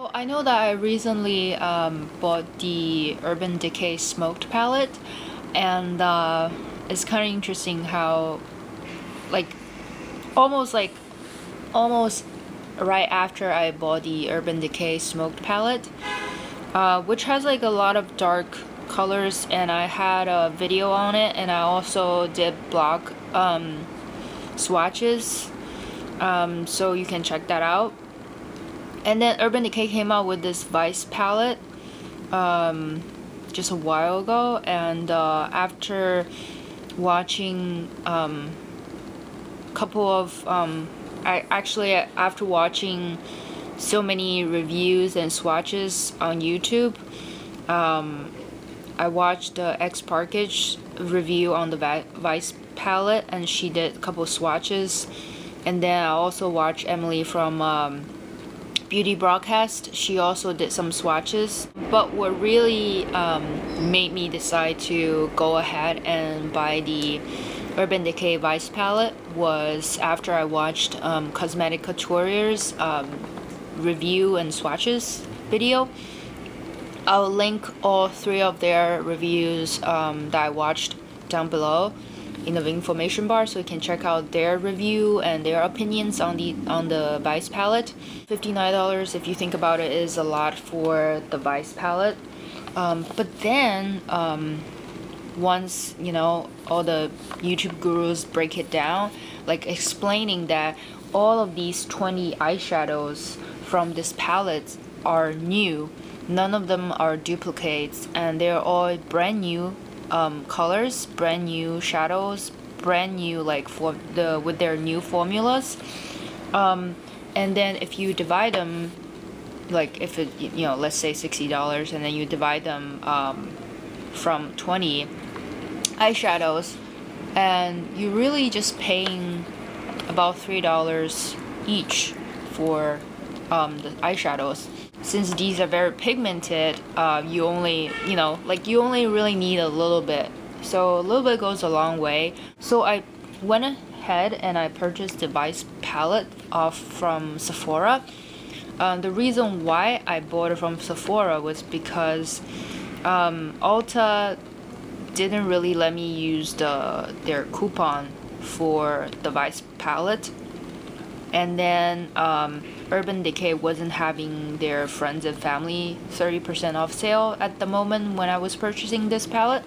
So I know that I recently bought the Urban Decay Smoked palette, and it's kind of interesting how, like, almost like almost right after I bought the Urban Decay Smoked palette, which has like a lot of dark colors, and I had a video on it, and I also did blog swatches, so you can check that out. And then Urban Decay came out with this Vice palette just a while ago, and after watching couple of after watching so many reviews and swatches on YouTube, I watched the Xsparkage review on the Vice palette, and she did a couple swatches. And then I also watched Emily from Beauty Broadcast. She also did some swatches. But what really made me decide to go ahead and buy the Urban Decay Vice palette was after I watched Cosmeticouturier's review and swatches video. I'll link all three of their reviews that I watched down below in the information bar, so you can check out their review and their opinions on the Vice palette. $59, if you think about it, is a lot for the Vice palette. But then once, you know, all the YouTube gurus break it down, like explaining that all of these 20 eyeshadows from this palette are new, none of them are duplicates, and they're all brand new colors, brand new shadows, brand new, like, with their new formulas. And then if you divide them, like, if it, you know, let's say $60, and then you divide them from 20 eyeshadows, and you're really just paying about $3 each for the eyeshadows. Since these are very pigmented, you only really need a little bit. So a little bit goes a long way. So I went ahead and I purchased the Vice palette from Sephora. The reason why I bought it from Sephora was because Ulta didn't really let me use their coupon for the Vice palette. And then Urban Decay wasn't having their friends and family 30% off sale at the moment when I was purchasing this palette.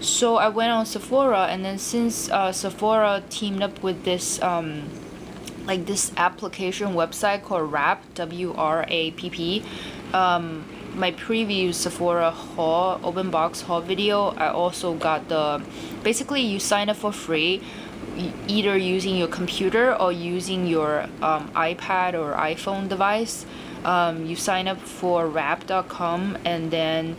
So I went on Sephora, and then since Sephora teamed up with this like this application website called Wrap, WRAPP, my previous Sephora haul, open box haul video, I also got basically you sign up for free, either using your computer or using your iPad or iPhone device. You sign up for Wrap.com, and then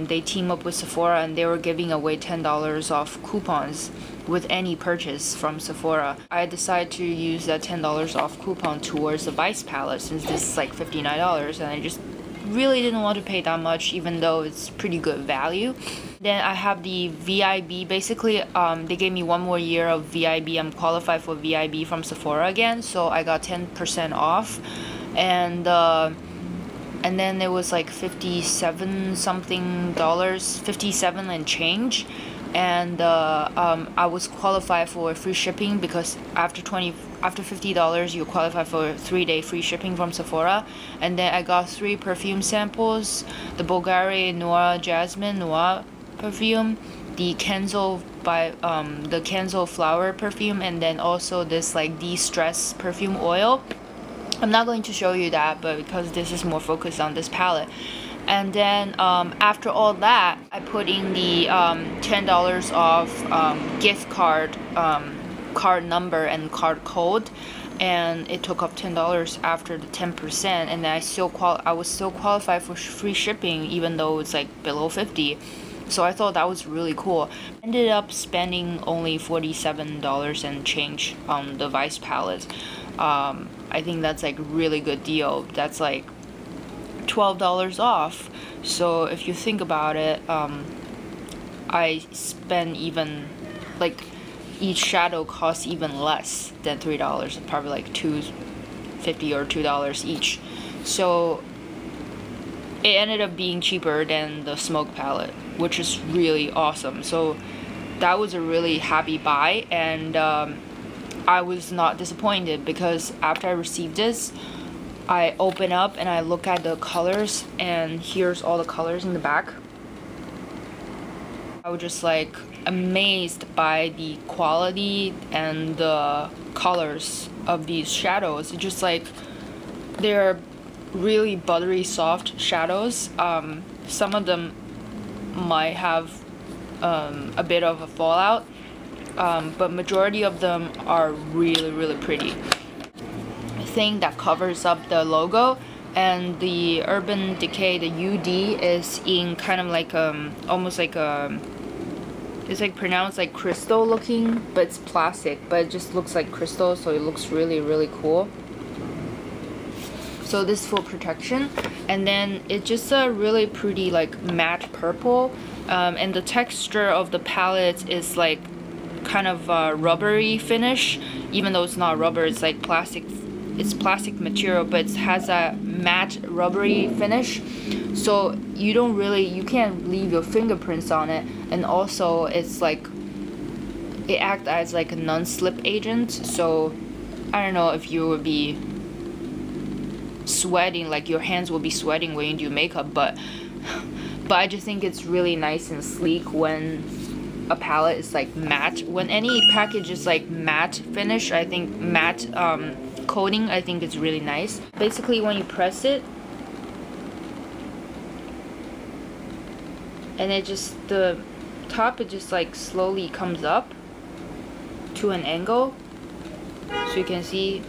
they team up with Sephora, and they were giving away $10 off coupons with any purchase from Sephora. I decided to use that $10 off coupon towards the Vice palette, since this is like $59, and I just really didn't want to pay that much, even though it's pretty good value. Then I have the VIB. Basically, they gave me one more year of VIB. I'm qualified for VIB from Sephora again, so I got 10% off. And then it was like 57 something dollars, 57 and change. And I was qualified for free shipping, because after $50 you qualify for 3-day free shipping from Sephora. And then I got 3 perfume samples: the Bulgari Noir Jasmine Noir perfume, the Kenzo flower perfume, and then also this like de-stress perfume oil. I'm not going to show you that, but because this is more focused on this palette. And then after all that, I put in the $10 off gift card card number and card code, and it took up $10 after the 10%, and then I was still qualified for free shipping, even though it's like below 50. So I thought that was really cool. Ended up spending only $47 and change on the Vice palette. I think that's like a really good deal. That's like $12 off. So if you think about it, I spend even, like, each shadow costs even less than $3, probably like $2.50 or $2 each. So it ended up being cheaper than the Smoke palette, which is really awesome. So that was a really happy buy, and I was not disappointed, because after I received this, I open up and I look at the colors, and here's all the colors in the back. I was just like amazed by the quality and the colors of these shadows. It's just like they're really buttery soft shadows. Some of them might have a bit of a fallout, but majority of them are really pretty. Thing that covers up the logo, and the Urban Decay, the UD, is in kind of like almost like it's like pronounced like crystal looking, but it's plastic, but it just looks like crystal, so it looks really cool. So this is for protection, and then it's just a really pretty like matte purple, and the texture of the palette is like kind of a rubbery finish, even though it's not rubber, it's like plastic. It's plastic material, but it has a matte rubbery finish, so you can't leave your fingerprints on it, and also it's like it acts as like a non-slip agent, so I don't know if you would be sweating, like your hands will be sweating when you do makeup, but I just think it's really nice and sleek when a palette is like matte. When any package is like matte finish, I think matte coating, I think it's really nice. Basically, when you press it, and it just, the top, it just like slowly comes up to an angle, so you can see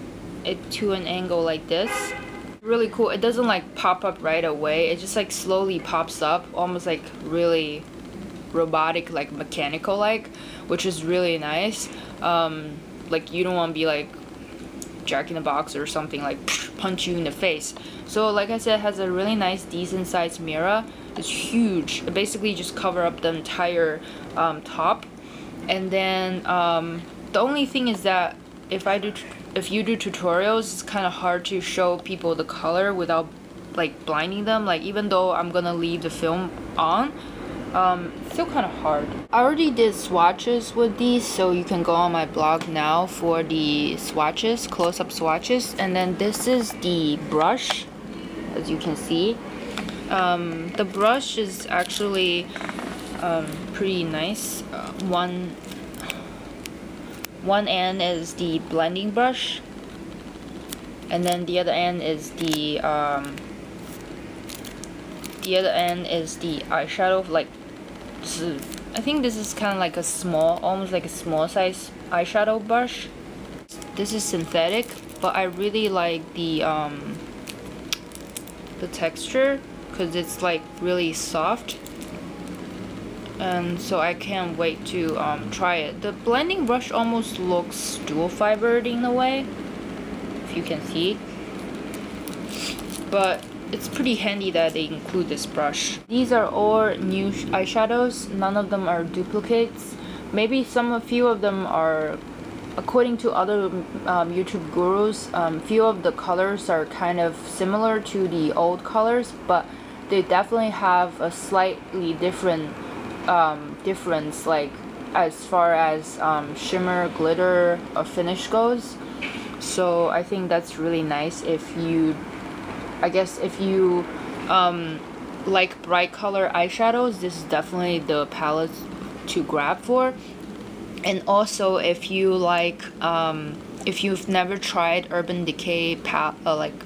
it to an angle like this. Really cool. It doesn't like pop up right away, it just like slowly pops up, almost like really robotic, like mechanical like, which is really nice. Like you don't want to be like Jack in the Box or something like punch you in the face. So like I said, it has a really nice decent sized mirror. It's huge. It basically just cover up the entire top. And then the only thing is that if you do tutorials, it's kind of hard to show people the color without like blinding them. Like even though I'm gonna leave the film on, it's still kind of hard. I already did swatches with these, so you can go on my blog now for the swatches, close-up swatches. And then this is the brush, as you can see. The brush is actually pretty nice. One end is the blending brush, and then the other end is the eyeshadow. Like I think this is kind of like a small, almost like a small size eyeshadow brush. This is synthetic, but I really like the texture, because it's like really soft, and so I can't wait to try it. The blending brush almost looks dual fibered in a way, if you can see, but it's pretty handy that they include this brush. These are all new eyeshadows. None of them are duplicates. Maybe a few of them are, according to other YouTube gurus, few of the colors are kind of similar to the old colors, but they definitely have a slightly different difference, like as far as shimmer, glitter, or finish goes. So I think that's really nice if you, I guess if you like bright color eyeshadows, this is definitely the palette to grab for. And also if you like, if you've never tried Urban Decay like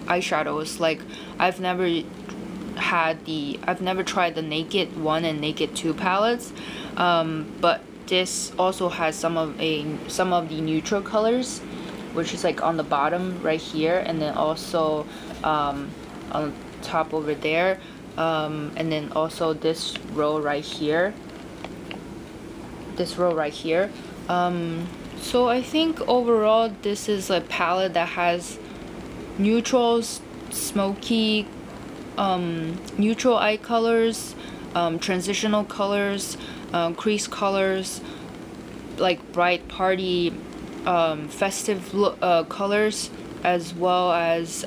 eyeshadows, like I've never tried the Naked 1 and Naked 2 palettes, but this also has some of the neutral colors, which is like on the bottom right here, and then also on top over there, and then also this row right here, so I think overall this is a palette that has neutrals, smoky, neutral eye colors, transitional colors, crease colors, like bright party festive colors, as well as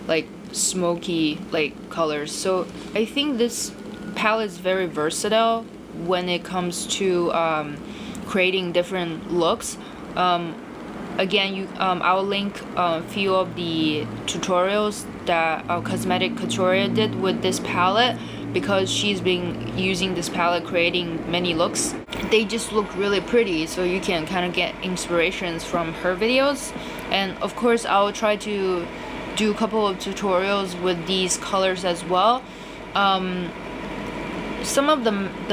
like smoky like colors. So I think this palette is very versatile when it comes to creating different looks. Again, I'll link a few of the tutorials that Cosmeticcouturier did with this palette, because she's been using this palette creating many looks. They just look really pretty, so you can kind of get inspirations from her videos. And of course, I'll try to do a couple of tutorials with these colors as well. Some of the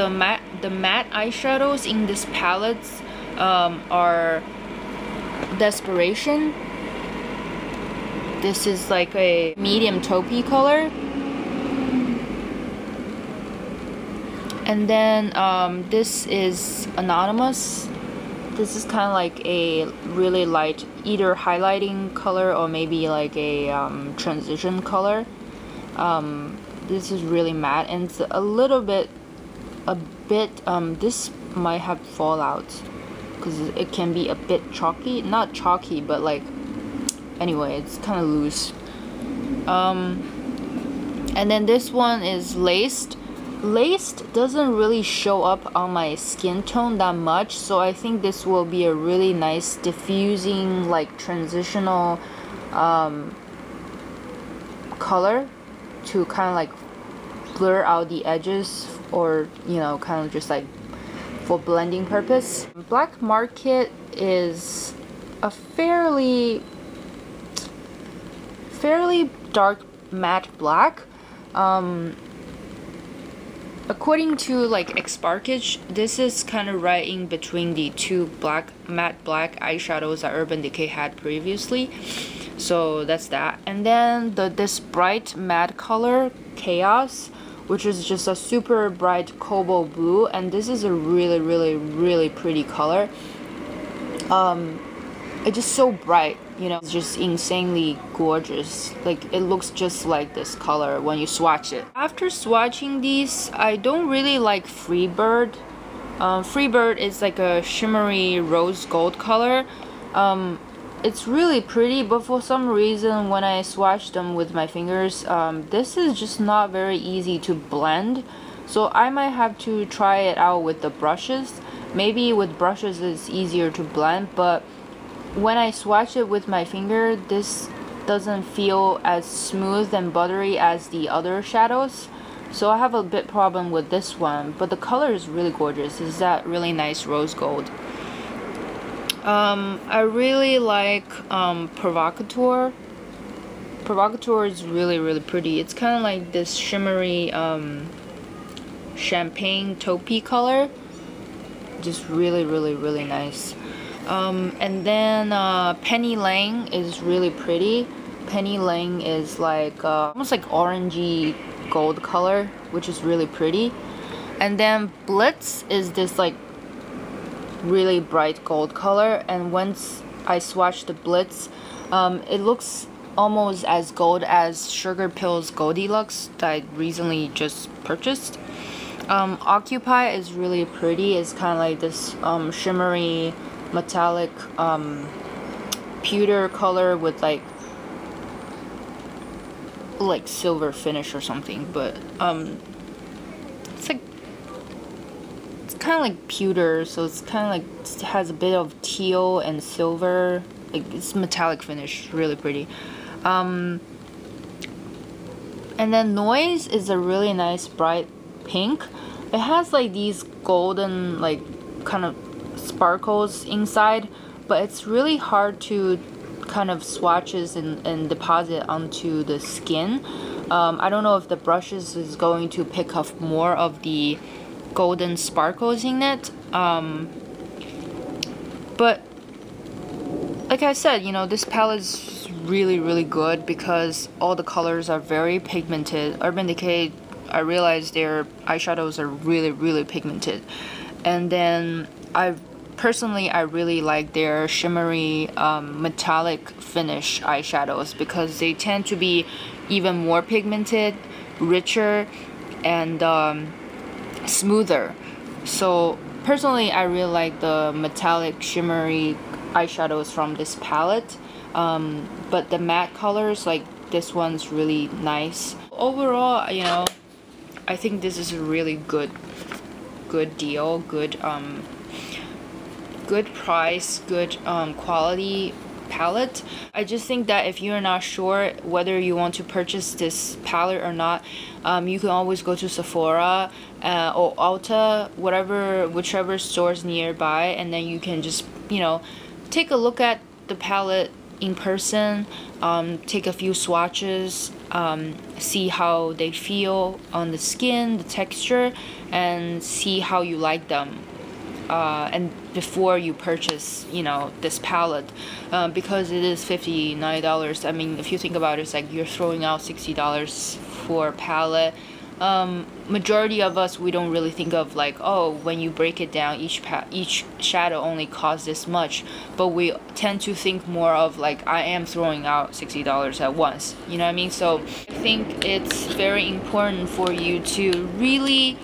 matte eyeshadows in this palette are Desperation. This is like a medium taupey color. And then this is Anonymous. This is kind of like a really light, either highlighting color or maybe like a transition color. This is really matte, and it's a bit this might have fallout because it can be a bit chalky, not chalky, but like, anyway, it's kind of loose. And then this one is Laced. Laced doesn't really show up on my skin tone that much, so I think this will be a really nice diffusing, like transitional color to kind of like blur out the edges, or you know, kind of just like for blending purpose. Black Market is a fairly dark matte black. According to like Xsparkage, this is kind of right in between the two matte black eyeshadows that Urban Decay had previously. So that's that. And then this bright matte color, Chaos, which is just a super bright cobalt blue, and this is a really pretty color. It's just so bright, you know, it's just insanely gorgeous. Like, it looks just like this color when you swatch it. After swatching these, I don't really like Freebird. Freebird is like a shimmery rose gold color. It's really pretty, but for some reason when I swatch them with my fingers, this is just not very easy to blend. So I might have to try it out with the brushes. Maybe with brushes it's easier to blend, but when I swatch it with my finger, this doesn't feel as smooth and buttery as the other shadows. So I have a bit problem with this one, but the color is really gorgeous. It's that really nice rose gold. I really like Provocateur. Provocateur is really pretty. It's kind of like this shimmery champagne taupey color. Just really nice. And then Penny Lane is really pretty. Penny Lane is like almost like orangey gold color, which is really pretty. And then Blitz is this like really bright gold color, and once I swatch the Blitz, it looks almost as gold as Sugar Pills Goldilux that I recently just purchased. Occupy is really pretty. It's kind of like this shimmery metallic pewter color with like silver finish or something, but it's kind of like pewter, so it's kind of like, it has a bit of teal and silver, like it's metallic finish, really pretty. And then Noise is a really nice bright pink. It has like these golden like kind of sparkles inside, but it's really hard to kind of swatches and deposit onto the skin. I don't know if the brushes is going to pick up more of the golden sparkles in it, but like I said, you know, this palette is really good because all the colors are very pigmented. Urban Decay, I realized their eyeshadows are really pigmented. And then I really like their shimmery metallic finish eyeshadows because they tend to be even more pigmented, richer, and smoother. So personally, I really like the metallic shimmery eyeshadows from this palette. But the matte colors like this one's really nice. Overall, you know, I think this is a really good deal, good price, good quality palette. I just think that if you're not sure whether you want to purchase this palette or not, you can always go to Sephora or Ulta, whichever stores nearby, and then you can just, you know, take a look at the palette in person, take a few swatches, see how they feel on the skin, the texture, and see how you like them. And before you purchase, you know, this palette, because it is $59. I mean, if you think about it, it's like you're throwing out $60 for a palette. Majority of us, we don't really think of like, oh, when you break it down, each shadow only costs this much, but we tend to think more of like, I am throwing out $60 at once, you know what I mean? So I think it's very important for you to really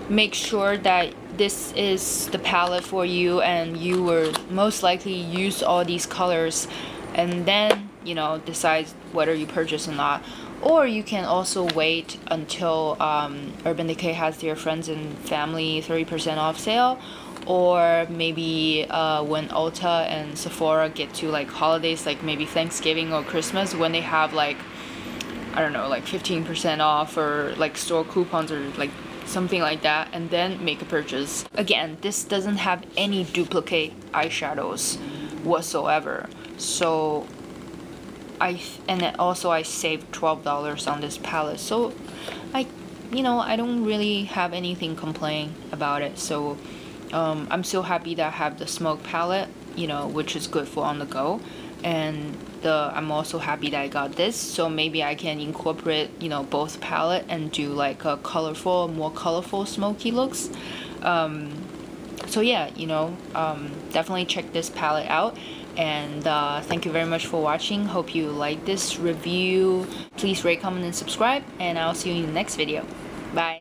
make sure that this is the palette for you, and you will most likely use all these colors, and then, you know, decide whether you purchase or not. Or you can also wait until Urban Decay has their friends and family 30% off sale, or maybe when Ulta and Sephora get to like holidays, like maybe Thanksgiving or Christmas, when they have like, I don't know, like 15% off or like store coupons or like something like that, and then make a purchase. Again, this doesn't have any duplicate eyeshadows whatsoever, so and also I saved $12 on this palette, so you know, I don't really have anything complain about it. So I'm so happy that I have the smoke palette, you know, which is good for on the go, and I'm also happy that I got this, so maybe I can incorporate, you know, both palette and do like a more colorful smoky looks. So yeah, you know, definitely check this palette out, and thank you very much for watching. Hope you like this review. Please rate, comment, and subscribe, and I'll see you in the next video. Bye.